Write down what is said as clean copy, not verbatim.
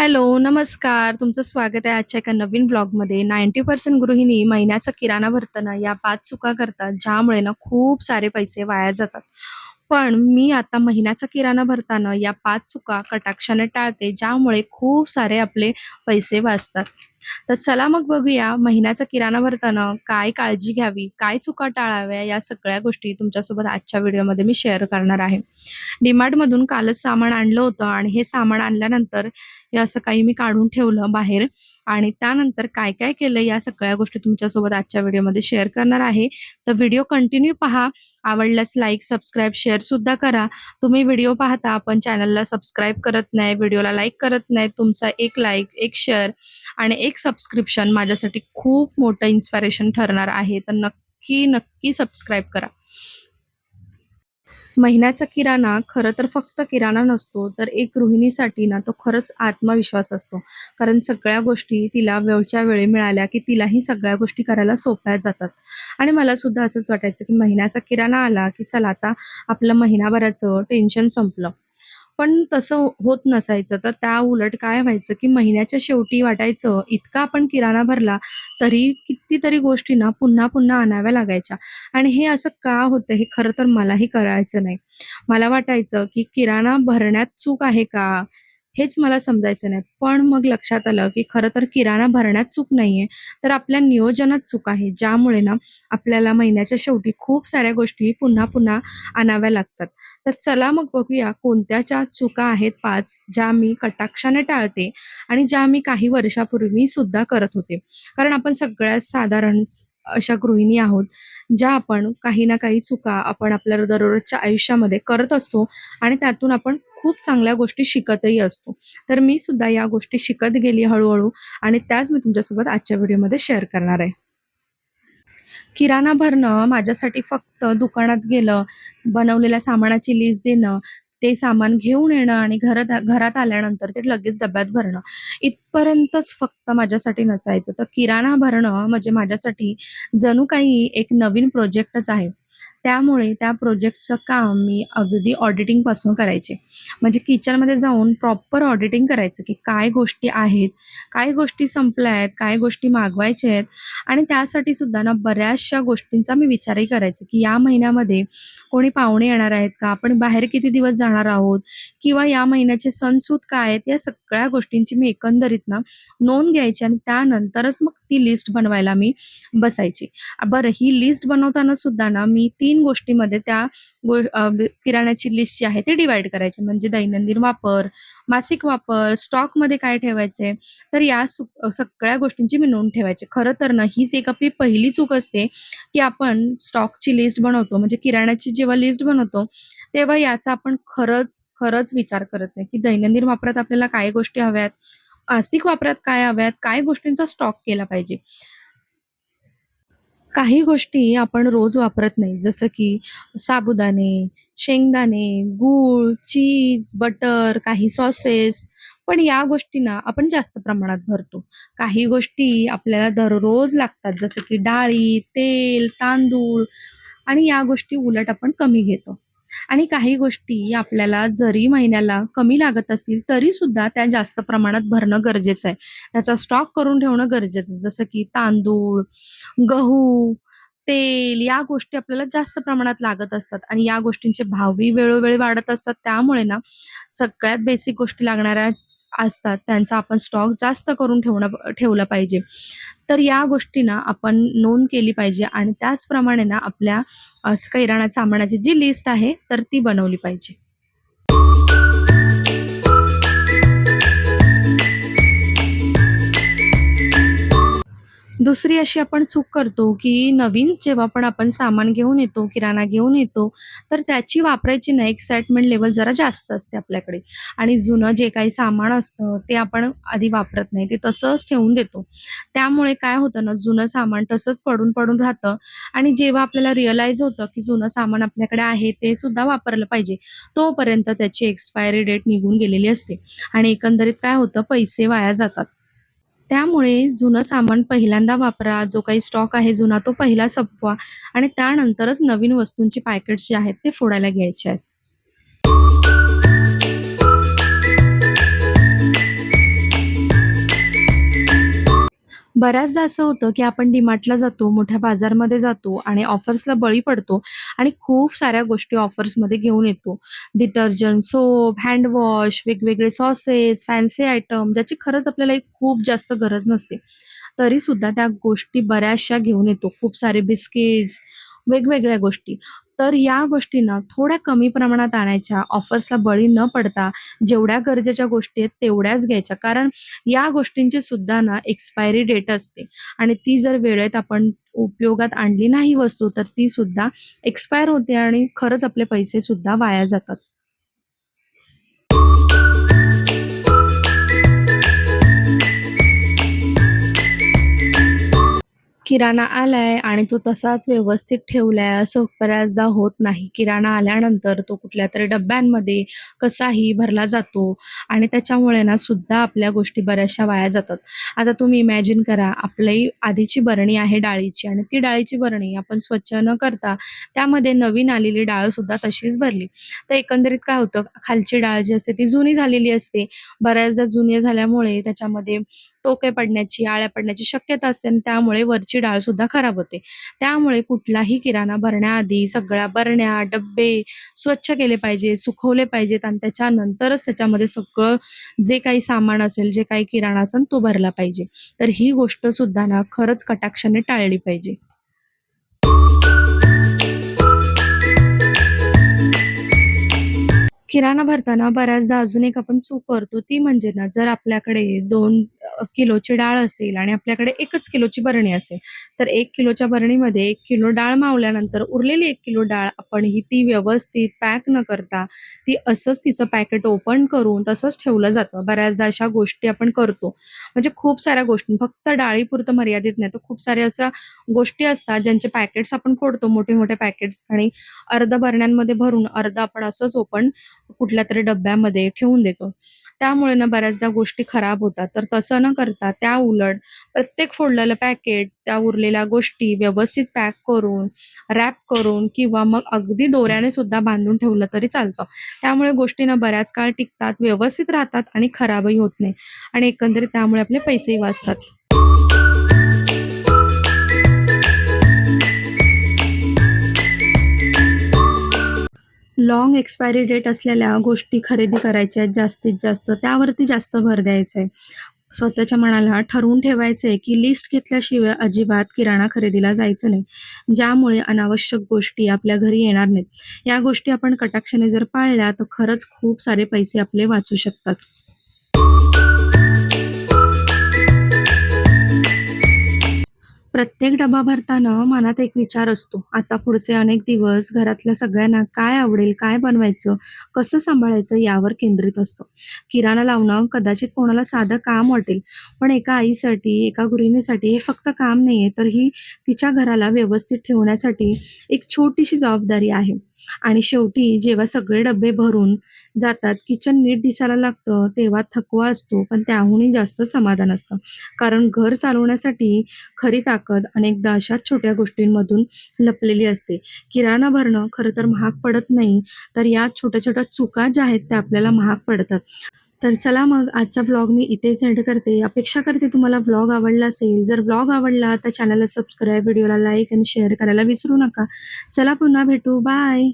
Hello, नमस्कार. तुमचं स्वागत आहे आजच्या एका नवीन व्लॉगमध्ये. 90% गृहिणी महिन्याचा किराणा भरताना या 5 चुका करतात, ज्यामुळे ना खूप सारे पैसे वाया जातात. पण मी आता महिन्याचा किराणा भरताना या 5 चुका कटाक्षाने टाळते, ज्यामुळे खूप सारे आपले पैसे वाचतात. तर चला मग बघूया महिन्याचा किराणा भरताना काय काळजी घ्यावी, काय चुका टाळाव्या, या सगळ्या गोष्टी तुमच्यासोबत आजच्या व्हिडिओमध्ये मी शेअर करणार आहे. DMartमधून कालच सामान आणलं होतं आणि हे सामान आणल्यानंतर हे असं काही मी काढून ठेवलं बाहेर आणि त्यानंतर काय-काय केलं या सगळ्या गोष्टी तुमच्यासोबत आजच्या व्हिडिओमध्ये शेअर करणार आहे. तर व्हिडिओ कंटिन्यू पहा. आवडल्यास लाईक, सबस्क्राईब, शेअर सुद्धा करा. तुम्ही व्हिडिओ पाहता पण चॅनलला सबस्क्राईब करत नाही, व्हिडिओला लाईक करत नाही. तुमचा एक लाईक, एक शेअर आणि एक सबस्क्रिप्शन माझ्यासाठी खूप मोठं इन्स्पिरेशन ठरणार आहे. तर नक्की सबस्क्राईब करा. महिन्याचा किराणा खरं तर फक्त किराणा नसतो, तर एक गृहिणीसाठी ना तो खरंच आत्मविश्वास असतो. कारण सगळ्या गोष्टी तिला वेळच्या वेळी मिळाल्या, की तिलाही सगळ्या गोष्टी करायला सोप्या जातात. आणि मला सुद्धा असंच वाटायचं, की महिन्याचा किराणा आला, की चला आता आपलं महिनाभराचं टेन्शन संपलं. पण तसं होत नसायचं. तर त्याउलट काय व्हायचं, की महिन्याच्या शेवटी वाटायचं, इतका आपण किराणा भरला, तरी कितीतरी गोष्टी ना पुन्हा-पुन्हा आणाव्या लागायच्या. आणि हे असं का होतं, हे खरं तर मलाही कळायचं नाही. मला वाटायचं, की किराणा भरण्यात चूक आहे का? हेच मला समजायचं नाही. पण मग लक्षात आलं, की खरं तर किराणा भरण्यात चूक नाहीये, तर आपल्या नियोजनात चूक आहे. ज्यामुळे ना आपल्याला महिन्याच्या शेवटी खूप साऱ्या गोष्टी पुन्हा-पुन्हा आणाव्या लागतात. तर चला मग बघूया कोणत्या चुका आहेत 5 ज्या मी कटाक्षाने टाळते आणि ज्या मी काही वर्षापूर्वी सुद्धा करत होते. कारण आपण सगळ्यात साधारण अशा गृहिणी आहोत, ज्या आपण काही ना काही चुका आपण आपल्या दररोजच्या आयुष्यामध्ये करत असतो आणि त्यातून आपण खूप चांगल्या गोष्टी शिकतही असतो. तर मी सुद्धा या गोष्टी शिकत गेली हळू आणि त्याच मी तुमच्यासोबत आजच्या व्हिडिओमध्ये शेअर करणार आहे. किराणा भरणं माझ्यासाठी फक्त दुकानात गेलं, बनवलेल्या सामानाची लिस्ट देणं, ते सामान घेऊन येणं आणि घरात घरात आल्यानंतर ते लगेच डब्यात भरणं, इथपर्यंतच फक्त माझ्यासाठी नसायचं. तर किराणा भरणं म्हणजे माझ्यासाठी जणू काही एक नवीन प्रोजेक्टच आहे. त्यामुळे त्या प्रोजेक्टचं काम मी अगदी ऑडिटिंगपासून करायचे. म्हणजे किचनमध्ये जाऊन प्रॉपर ऑडिटिंग करायचं, की काय गोष्टी आहेत, काय गोष्टी संपल्या आहेत, काय गोष्टी मागवायच्या आहेत आणि त्यासाठी सुद्धा ना बऱ्याचशा गोष्टींचा मी विचारही करायचे, की या महिन्यामध्ये कोणी पाहुणे येणार आहेत का? आपण बाहेर किती दिवस जाणार आहोत? किंवा या महिन्याचे सण-सूद काय आहेत? या सगळ्या गोष्टींची मी एकंदरीत ना नोंद घ्यायची आणि त्यानंतरच मग ती लिस्ट बनवायला मी बसायची. बरं ही लिस्ट बनवताना सुद्धा ना मी 3 गोष्टीमध्ये त्या किराण्याची लिस्ट जी आहे ती डिव्हाईड करायची. म्हणजे दैनंदिन वापर, मासिक वापर, स्टॉकमध्ये काय ठेवायचंय, तर या सगळ्या गोष्टींची मी नोंद ठेवायची. खरं तर ना हीच एक आपली पहिली चूक असते, की आपण स्टॉकची लिस्ट बनवतो म्हणजे किराण्याची जेव्हा लिस्ट बनवतो, तेव्हा याचा आपण खरंच विचार करत नाही, की दैनंदिन वापरात आपल्याला काय गोष्टी हव्यात, मासिक वापरात काय हव्यात, काय गोष्टींचा स्टॉक केला पाहिजे. काही गोष्टी आपण रोज वापरत नाही, जसं की साबुदाणे, शेंगदाणे, गूळ, चीज, बटर, काही सॉसेस. पण या गोष्टी ना आपण जास्त प्रमाणात भरतो. काही गोष्टी आपल्याला दररोज लागतात, जसं की डाळी, तेल, तांदूळ आणि या गोष्टी उलट आपण कमी घेतो. आणि काही गोष्टी आपल्याला जरी महिन्याला कमी लागत असतील, तरीसुद्धा त्या जास्त प्रमाणात भरणं गरजेचं आहे. त्याचा स्टॉक करून ठेवणं गरजेचं आहे. जसं की तांदूळ, गहू, तेल या गोष्टी आपल्याला जास्त प्रमाणात लागत असतात आणि या गोष्टींचे भावही वेळोवेळी वाढत असतात. त्यामुळे ना सगळ्यात बेसिक गोष्टी लागणाऱ्या असतात, त्यांचा आपण स्टॉक जास्त करून ठेवला पाहिजे. तर या गोष्टी ना आपण नोंद केली पाहिजे आणि त्याचप्रमाणे ना आपल्या किराणा सामानाची जी लिस्ट आहे, तर ती बनवली पाहिजे. दुसरी अशी आपण चूक करतो, की नवीन जेव्हा पण आपण सामान घेऊन येतो, किराणा घेऊन येतो, तर त्याची वापरायची ना एक्साइटमेंट लेव्हल जरा जास्त असते आपल्याकडे आणि जुनं जे काही सामान असतं, ते आपण आधी वापरत नाही. ते तसंच ठेवून देतो. त्यामुळे काय होतं ना, जुनं सामान तसंच पडून राहतं आणि जेव्हा आपल्याला रिअलाईज होतं, की जुनं सामान आपल्याकडे आहे, ते सुद्धा वापरलं पाहिजे, तोपर्यंत त्याची एक्सपायरी डेट निघून गेलेली असते आणि एकंदरीत काय होतं, पैसे वाया जातात. त्यामुळे जुनं सामान पहिल्यांदा वापरा. जो काही स्टॉक आहे जुना तो पहिला संपवा आणि त्यानंतरच नवीन वस्तूंची पॅकेट्स जे आहेत ते फोडायला घ्यायचे आहेत. बऱ्याचदा असं होतं, की आपण डी-मार्टला जातो, मोठ्या बाजारमध्ये जातो आणि ऑफर्सला बळी पडतो आणि खूप साऱ्या गोष्टी ऑफर्समध्ये घेऊन येतो. डिटर्जंट, सोप, हँड वॉश, वेगवेगळे सॉसेस, फॅन्सी आयटम ज्याची खरंच आपल्याला एक खूप जास्त गरज नसते. तरीसुद्धा त्या गोष्टी बऱ्याचशा घेऊन येतो. खूप सारे बिस्किट्स, वेगवेगळ्या गोष्टी. तर या गोष्टी ना थोड्या कमी प्रमाणात आणायच्या, ऑफर्सला बळी न पडता जेवढ्या गरजेच्या गोष्टी आहेत तेवढ्याच घ्यायच्या. कारण या गोष्टींची सुद्धा ना एक्सपायरी डेट असते आणि ती जर वेळेत आपण उपयोगात आणली नाही वस्तू, तर ती सुद्धा एक्सपायर होते आणि खरंच आपले पैसे सुद्धा वाया जातात. किराणा आलाय आणि तो तसाच व्यवस्थित ठेवलाय असं बऱ्याचदा होत नाही. किराणा आल्यानंतर तो कुठल्यातरी डब्यांमध्ये कसाही भरला जातो आणि त्याच्यामुळे ना सुद्धा आपल्या गोष्टी बऱ्याचशा वाया जातात. आता तुम्ही इमॅजिन करा, आपली आधीची बरणी आहे डाळीची आणि ती डाळीची बरणी आपण स्वच्छ न करता त्यामध्ये नवीन आलेली डाळसुद्धा तशीच भरली. तर एकंदरीत काय होतं, खालची डाळ जी असते ती जुनी झालेली असते. बऱ्याचदा जुनी झाल्यामुळे त्याच्यामध्ये टोके पडण्याची, आळ्या पडण्याची शक्यता असते आणि त्यामुळे वरची डाळसुद्धा खराब होते. त्यामुळे कुठलाही किराणा भरण्याआधी सगळ्या बरण्या, डब्बे स्वच्छ केले पाहिजे, सुकवले पाहिजेत आणि त्याच्यानंतरच त्याच्यामध्ये सगळं जे काही सामान असेल, जे काही किराणा असेल तो भरला पाहिजे. तर ही गोष्टसुद्धा ना खरंच कटाक्षाने टाळली पाहिजे. किराणा भरताना बऱ्याचदा अजून एक आपण चूक करतो, ती म्हणजे ना, जर आपल्याकडे 2 किलोची डाळ असेल आणि आपल्याकडे 1च किलोची बरणी असेल, तर 1 किलोच्या बरणीमध्ये 1 किलो डाळ मावल्यानंतर उरलेली 1 किलो डाळ आपण ही ती व्यवस्थित पॅक न करता, ती असंच तिचं पॅकेट ओपन करून तसंच ठेवलं जातं. बऱ्याचदा अशा गोष्टी आपण करतो. म्हणजे खूप साऱ्या गोष्टी फक्त डाळीपुरतं मर्यादित नाही, तर खूप साऱ्या अशा गोष्टी असतात, ज्यांचे पॅकेट्स आपण फोडतो, मोठे-मोठे पॅकेट्स आणि अर्ध बरण्यांमध्ये भरून अर्ध आपण असंच ओपन कुठल्यातरी डब्यामध्ये ठेवून देतो. त्यामुळे ना बऱ्याचदा गोष्टी खराब होतात. तर तसं न करता त्याउलट प्रत्येक फोडलेलं पॅकेट, त्या उरलेल्या गोष्टी व्यवस्थित पॅक करून, रॅप करून किंवा मग अगदी दोऱ्याने सुद्धा बांधून ठेवलं तरी चालतं. त्यामुळे गोष्टी ना बऱ्याच काळ टिकतात, व्यवस्थित राहतात आणि खराबही होत नाही आणि एकंदरीत त्यामुळे आपले पैसेही वाचतात. लाँग एक्सपायरी डेट असलेल्या गोष्टी खरेदी करायच्या आहेत जास्तीत जास्त, त्यावरती जास्त भर द्यायचा आहे. स्वतःच्या मनाला ठरवून ठेवायचं आहे, की लिस्ट घेतल्याशिवाय अजिबात किराणा खरेदीला जायचं नाही. ज्यामुळे अनावश्यक गोष्टी आपल्या घरी येणार नाहीत. या गोष्टी आपण कटाक्षाने जर पाळल्या, तर खरंच खूप सारे पैसे आपले वाचू शकतात. प्रत्येक डबा भरताना मनात एक विचार असतो. आता पुढचे अनेक दिवस घरातल्या सगळ्यांना काय आवडेल, काय बनवायचं, कसं सांभाळायचं यावर केंद्रित असतं. किराणा लावणं कदाचित कोणाला साधं काम वाटेल, पण एका आईसाठी, एका गृहिणीसाठी हे फक्त काम नाहीये, तर ही तिच्या घराला व्यवस्थित ठेवण्यासाठी एक छोटीशी जबाबदारी आहे. आणि शेवटी जेव्हा सगळे डब्बे भरून जातात, किचन नीट दिसायला लागतं, तेव्हा थकवा असतो, पण त्याहूनही जास्त समाधान असतं. कारण घर चालवण्यासाठी खरी ताकद अनेकदा अशाच छोट्या गोष्टींमधून लपलेली असते. किराणा भरणं खरं तर महाग पडत नाही, तर या छोट्या-छोट्या चुका ज्या आहेत त्या आपल्याला महाग पडतात. तर चला मग आजचा व्लॉग मी इथेच एंड करते. अपेक्षा करते तुम्हाला व्लॉग आवडला असेल. जर व्लॉग आवडला तर चॅनलला सबस्क्राईब, व्हिडिओला लाईक आणि शेअर करायला विसरू नका. चला पुन्हा भेटू. बाय.